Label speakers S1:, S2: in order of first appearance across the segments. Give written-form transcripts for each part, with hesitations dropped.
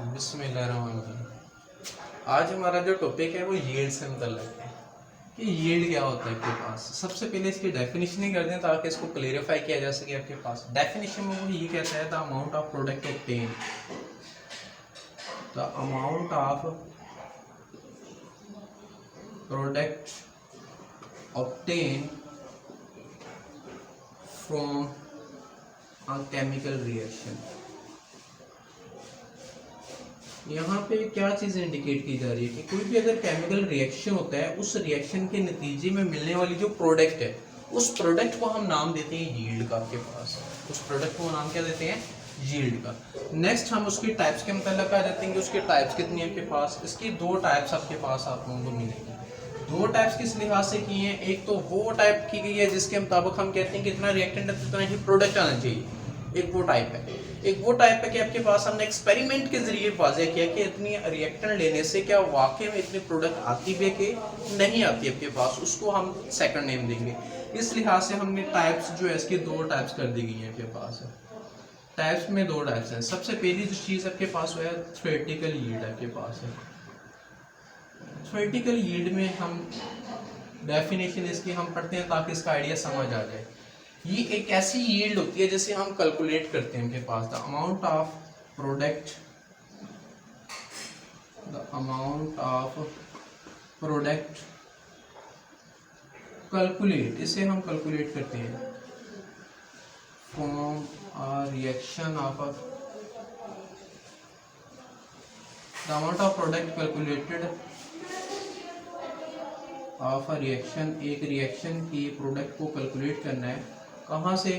S1: बिस्मिल्लाहिर्रहमानिर्रहीम। आज हमारा जो टॉपिक है वो यील्ड से मुतल्लिक है कि यील्ड क्या होता है आपके पास। सबसे पहले इसकी डेफिनेशन ही कर दें ताकि इसको क्लेरिफाई किया जा सके। आपके पास डेफिनेशन में वो ये कहता है the amount of product obtain, the amount of product obtain from a chemical reaction. यहाँ पे क्या चीज़ इंडिकेट की जा रही है कि कोई भी अगर केमिकल रिएक्शन होता है, उस रिएक्शन के नतीजे में मिलने वाली जो प्रोडक्ट है, उस प्रोडक्ट को हम नाम देते हैं यील्ड का। आपके पास उस प्रोडक्ट को नाम क्या देते हैं? यील्ड का। नेक्स्ट हम उसकी टाइप्स के मतलब आ जाते हैं कि उसके टाइप्स कितनी है आपके पास। इसकी दो टाइप्स आपके पास आप लोगों को मिलेगी। दो टाइप्स किस लिहाज से की हैं? एक तो वो टाइप की गई है जिसके मुताबिक हम कहते हैं कि इतना रिएक्टेंट है तो इतना ही प्रोडक्ट आना चाहिए, एक वो टाइप है। एक वो टाइप है कि आपके पास हमने एक्सपेरिमेंट के जरिए वाज़ेह किया कि इतनी रिएक्टेंट लेने से क्या वाकई में इतनी प्रोडक्ट आती भी है कि नहीं आती आपके पास, उसको हम सेकंड नेम देंगे। इस लिहाज से हमने टाइप्स जो है इसके दो टाइप्स कर दी गई हैं आपके पास। टाइप्स में दो टाइप्स हैं। सबसे पहली जो चीज़ आपके पास वो है थ्योरेटिकल यील्ड आपके पास है। थ्योरेटिकल यील्ड में हम डेफिनेशन इसकी हम पढ़ते हैं ताकि इसका आइडिया समझ आ जाए। ये एक ऐसी यील्ड होती है जिसे हम कैलकुलेट करते हैं उनके पास the amount of product, the amount of product calculate, इसे हम कैलकुलेट करते हैं from a reaction of the amount of product calculated of a reaction. एक रिएक्शन की प्रोडक्ट को कैलकुलेट करना है कहाँ से?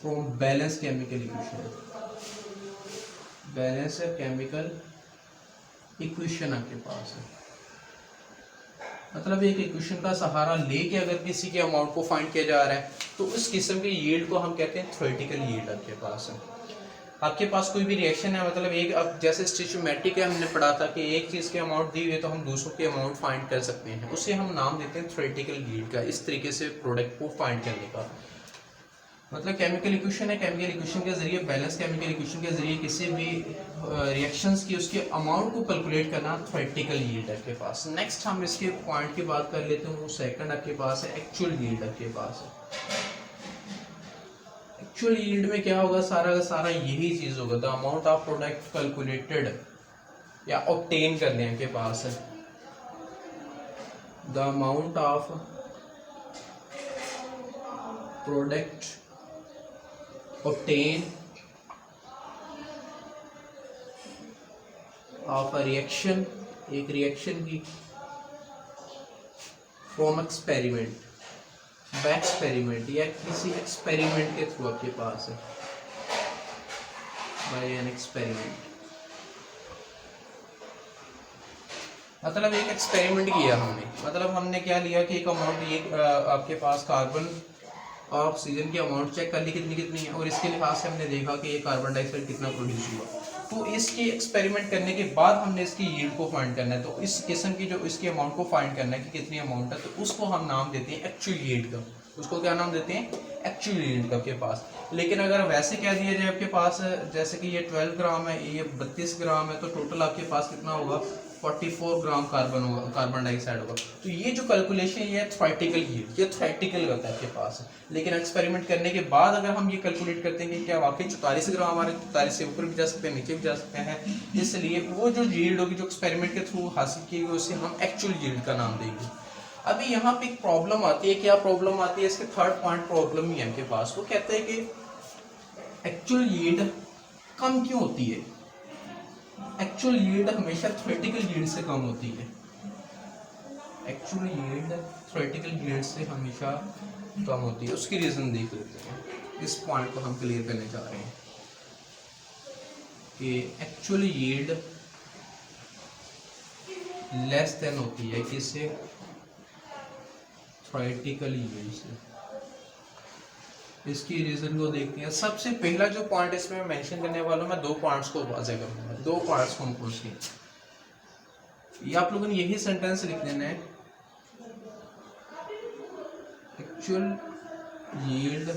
S1: From balance chemical equation. Balance chemical equation आपके पास है, मतलब एक इक्वेशन का सहारा लेके अगर किसी के अमाउंट को फाइंड किया जा रहा है तो उस किस्म की यील्ड को हम कहते हैं थ्योरेटिकल यील्ड आपके पास है। आपके पास कोई भी रिएक्शन है, मतलब एक अब जैसे स्टिचोमेट्रिक है, हमने पढ़ा था कि एक चीज़ के अमाउंट दी हुई है तो हम दूसरों के अमाउंट फाइंड कर सकते हैं, उसे हम नाम देते हैं थ्योरेटिकल यील्ड का। इस तरीके से प्रोडक्ट को फाइंड करने का मतलब केमिकल इक्वेशन है, केमिकल इक्वेशन के जरिए, बैलेंस केमिकल इक्वेशन के जरिए किसी भी रिएक्शंस की उसके अमाउंट को कैलकुलेट करना थ्योरेटिकल यील्ड है आपके पास। नेक्स्ट हम इसके पॉइंट की बात कर लेते हैं, वो सेकंड आपके पास है एक्चुअल यील्ड आपके पास है। एक्चुअल यील्ड में क्या होगा? सारा का सारा यही चीज होगा, the amount of product calculated या ऑब्टेन करने के पास है, the amount of product obtain of a reaction, एक रिएक्शन की फ्रॉम एक्सपेरिमेंट, बाय एक्सपेरिमेंट या किसी एक्सपेरिमेंट के थ्रू आपके पास है, बाय एन एक्सपेरिमेंट। मतलब एक एक्सपेरिमेंट किया हमने, मतलब हमने क्या लिया कि एक अमाउंट, ये आपके पास कार्बन और ऑक्सीजन की अमाउंट चेक कर ली कितनी कितनी है, और इसके लिहाज से हमने देखा कि ये कार्बन डाइऑक्साइड कितना प्रोड्यूस हुआ। तो इसकी एक्सपेरिमेंट करने के बाद हमने इसकी यील्ड को फाइंड करना है, तो इस किस्म की जो इसके अमाउंट को फाइंड करना है कि कितनी अमाउंट है, तो उसको हम नाम देते हैं एक्चुअल यील्ड का। उसको क्या नाम देते हैं? एक्चुअल यील्ड का आपके पास। लेकिन अगर वैसे कह दिया जाए आपके पास जैसे कि ये 12 ग्राम है, ये 32 ग्राम है, तो टोटल आपके पास कितना होगा? 44 ग्राम कार्बन होगा, कार्बन डाइऑक्साइड होगा। तो ये जो कैलकुलेशन ये थ्योरेटिकल यील्ड, ये थ्योरेटिकल होता है आपके पास। लेकिन एक्सपेरिमेंट करने के बाद अगर हम ये कैलकुलेट करते हैं कि क्या वाकई 44 ग्राम हमारे 44 से ऊपर भी जा सकते हैं, नीचे भी जा सकते हैं, इसलिए वो जो यील्ड होगी जो एक्सपेरिमेंट के थ्रू हासिल की गई उसे हम एक्चुअल यील्ड का नाम देंगे। अभी यहाँ पे एक प्रॉब्लम आती है। क्या प्रॉब्लम आती है? इसके थर्ड पॉइंट प्रॉब्लम ही है आपके पास। वो कहते हैं कि एक्चुअल यील्ड कम क्यों होती है? एक्चुअल यील्ड हमेशा थ्योरेटिकल यील्ड से कम होती है। एक्चुअल यील्ड थ्योरेटिकल यील्ड से हमेशा कम होती है। उसकी रीजन देख लेते हैं। इस पॉइंट को हम क्लियर करने जा रहे हैं कि एक्चुअल यील्ड लेस देन होती है किससे? थ्योरेटिकल यील्ड से। इसकी रीजन को देखते हैं। सबसे पहला जो पॉइंट इसमें मैं मेंशन करने वाला हूं, मैं दो पॉइंट्स को वाज़ेह करूंगा। दो पॉइंट्स को हम पूछेंगे, ये आप लोगों ने यही सेंटेंस लिख देना है, actual yield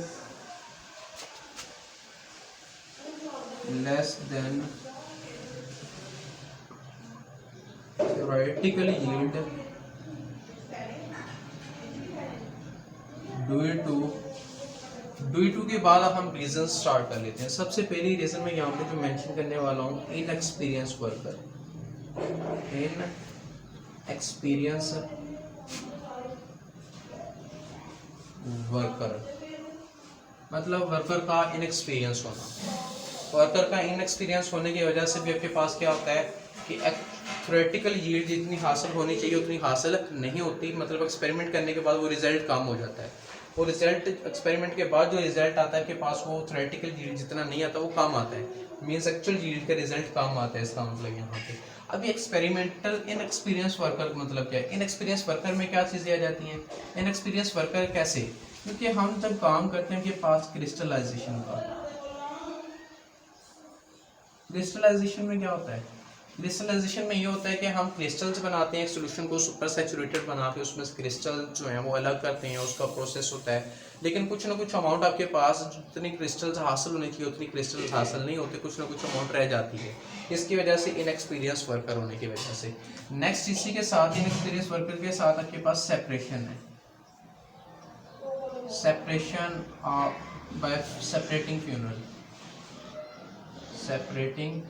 S1: less than theoretical yield due to के बाद अब हम रीजन स्टार्ट कर लेते हैं। सबसे पहली रीजन मैं यहाँ पे जो मेंशन करने वाला हूँ, इनएक्सपीरियंस वर्कर। इनएक्सपीरियंस वर्कर मतलब वर्कर का इनएक्सपीरियंस होना। वर्कर का इनएक्सपीरियंस होने की वजह से भी आपके पास क्या होता है कि थ्योरेटिकल यील्ड जितनी हासिल होनी चाहिए उतनी हासिल नहीं होती। मतलब एक्सपेरिमेंट करने के बाद वो रिजल्ट कम हो जाता है। वो रिजल्ट एक्सपेरिमेंट के बाद जो रिजल्ट आता है के पास वो थ्योरेटिकल यील्ड जितना नहीं आता वो कम आता है। मींस एक्चुअल यील्ड का रिजल्ट कम आता है, इसका मतलब यहाँ पे। अभी एक्सपेरिमेंटल इनएक्सपीरियंस वर्कर मतलब क्या है? इनएक्सपीरियंस वर्कर में क्या चीज़ें आ जाती हैं? इनएक्सपीरियंस वर्कर कैसे? क्योंकि हम जब काम करते हैं के पास क्रिस्टलाइजेशन का, क्रिस्टलाइजेशन में क्या होता है? क्रिस्टलाइजेशन में ये होता है कि हम क्रिस्टल्स बनाते हैं, एक सोल्यूशन को सुपर सैचुरेटेड बना के उसमें क्रिस्टल जो है वो अलग करते हैं, उसका प्रोसेस होता है। लेकिन कुछ ना कुछ अमाउंट आपके पास जितनी क्रिस्टल्स हासिल होनी चाहिए उतनी क्रिस्टल्स हासिल नहीं होती, कुछ ना कुछ अमाउंट रह जाती है। इसकी वजह से इनएक्सपीरियंस वर्कर होने की वजह से। नेक्स्ट इसी के साथ इनएक्सपीरियंस वर्कर के साथ आपके पास सेपरेशन है। Separation by separating funnel, separating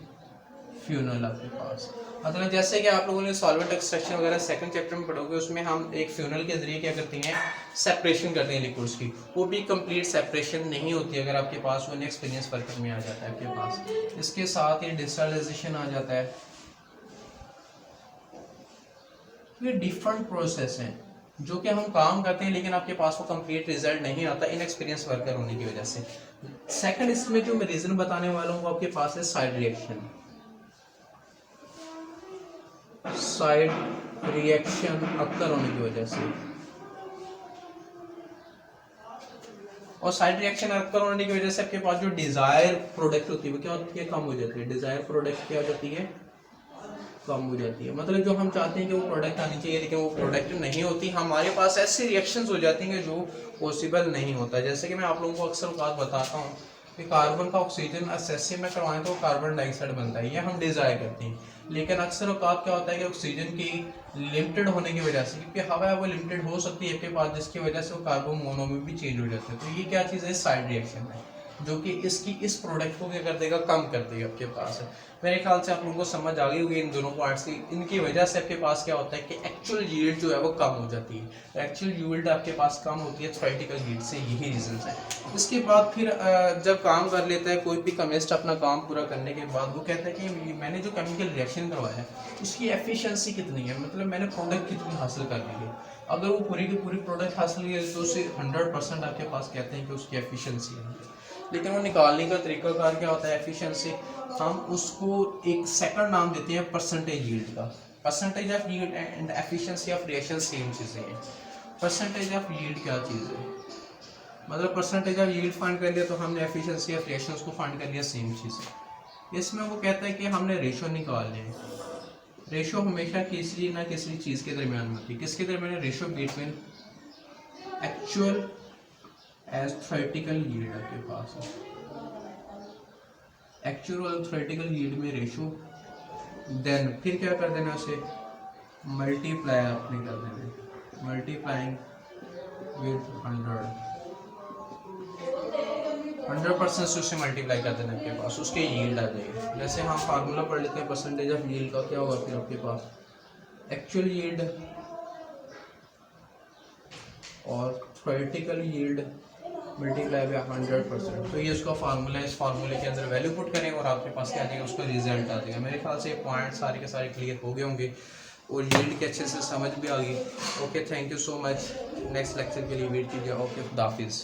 S1: funnel आपके पास। मतलब जैसे कि आप लोगों ने सॉल्वेंट एक्सट्रैक्शन वगैरह सेकंड चैप्टर में पढ़ोगे, उसमें हम एक फ्यूनल के जरिए क्या करते हैं, सेपरेशन करते हैं लिक्विड्स की। वो भी कंप्लीट सेपरेशन नहीं होती अगर आपके पास वो इनएक्सपीरियंस वर्कर में आ जाता है आपके पास। इसके साथ ही डिस्टलाइजेशन आ जाता है। ये डिफरेंट प्रोसेस हैं जो कि हम काम करते हैं लेकिन आपके पास वो कंप्लीट रिजल्ट नहीं आता इनएक्सपीरियंस वर्कर होने की वजह से। सेकंड इसमें जो मैं रीजन बताने वाला हूँ वो आपके पास है side reaction. Side reaction occur होने की वजह से, और साइड रिएक्शन अक्कर होने की वजह से आपके पास जो डिजायर प्रोडक्ट होती है वो क्या होती है, कम हो जाती है। डिजायर प्रोडक्ट क्या हो जाती है, कम हो जाती है। मतलब जो हम चाहते हैं कि वो प्रोडक्ट आनी चाहिए लेकिन वो प्रोडक्ट नहीं होती। हमारे पास ऐसी रिएक्शंस हो जाती हैं जो पॉसिबल नहीं होता। जैसे कि मैं आप लोगों को अक्सर बात बताता हूँ कि कार्बन का ऑक्सीजन एसएससी में करवाएं तो कार्बन डाइऑक्साइड बनता है, ये हम डिजायर करते हैं। लेकिन अक्सर औकात क्या होता है कि ऑक्सीजन की लिमिटेड होने की वजह से, क्योंकि हवा है वो लिमिटेड हो सकती है आपके पास, जिसकी वजह से वो कार्बन मोनो में भी चेंज हो जाता है। तो ये क्या चीज़ है, साइड रिएक्शन है, जो कि इस प्रोडक्ट को क्या कर देगा, कम कर देगा आपके पास। मेरे ख्याल से आप लोगों को समझ आ गई होगी इन दोनों पार्ट्स की। इनकी वजह से आपके पास क्या होता है कि एक्चुअल यील्ड जो है वो कम हो जाती है। एक्चुअल यील्ड आपके पास कम होती है थ्योरेटिकल यील्ड से, यही रीजन है। इसके बाद फिर जब काम कर लेता है कोई भी केमिस्ट अपना काम पूरा करने के बाद, वो कहता है कि मैंने जो केमिकल रिएक्शन करवाया है उसकी एफिशिएंसी कितनी है, मतलब मैंने प्रोडक्ट कितनी हासिल कर ली है। अगर वो पूरी की पूरी प्रोडक्ट हासिल की है तो उसे 100% आपके पास कहते हैं कि उसकी एफिशिएंसी है। लेकिन वो निकालने का तरीकाकार क्या होता है, एफिशिएंसी, हम उसको एक सेकंड नाम देते हैं परसेंटेज यील्ड का। Percentage of yield and efficiency of reaction same चीज़ें हैं। परसेंटेज ऑफ यील्ड क्या चीज़ है, मतलब परसेंटेज ऑफ यील्ड फाइंड कर लिया तो हमने एफिशिएंसी ऑफ रिएक्शंस को फाइंड कर लिया, सेम चीज़ है। इसमें वो कहता है कि हमने रेशो निकालने हैं। रेशो हमेशा किसी ना किसी चीज़ के दरमियान में होती है। किसके दरमियान? Ratio between actual as theoretical yield आपके पास है। एक्चुअल और थ्योरेटिकल यील्ड में रेशो, देन फिर क्या कर देना, उसे मल्टीप्लाई आपने कर देना, मल्टीप्लाइंग विद 100% से उसे मल्टीप्लाई कर देना आपके पास, उसके यील्ड आ जाएगी। जैसे हम फार्मूला पढ़ लेते हैं परसेंटेज ऑफ यील्ड का, क्या होगा फिर आपके पास एक्चुअल यील्ड और थ्योरेटिकल यील्ड मल्टीप्लाई बाय 100%। तो ये उसका फार्मूला है। इस फार्मूले के अंदर वैल्यू पुट करें और आपके पास क्या आ जाएगा, उसका रिजल्ट आ जाएगा। मेरे ख्याल से ये पॉइंट सारे के सारे क्लियर हो गए होंगे और यील्ड के अच्छे से समझ भी आ गई। Okay, thank you so much. Next lecture के लिए वेट कीजिए। ओके, खुदा हाफिज़।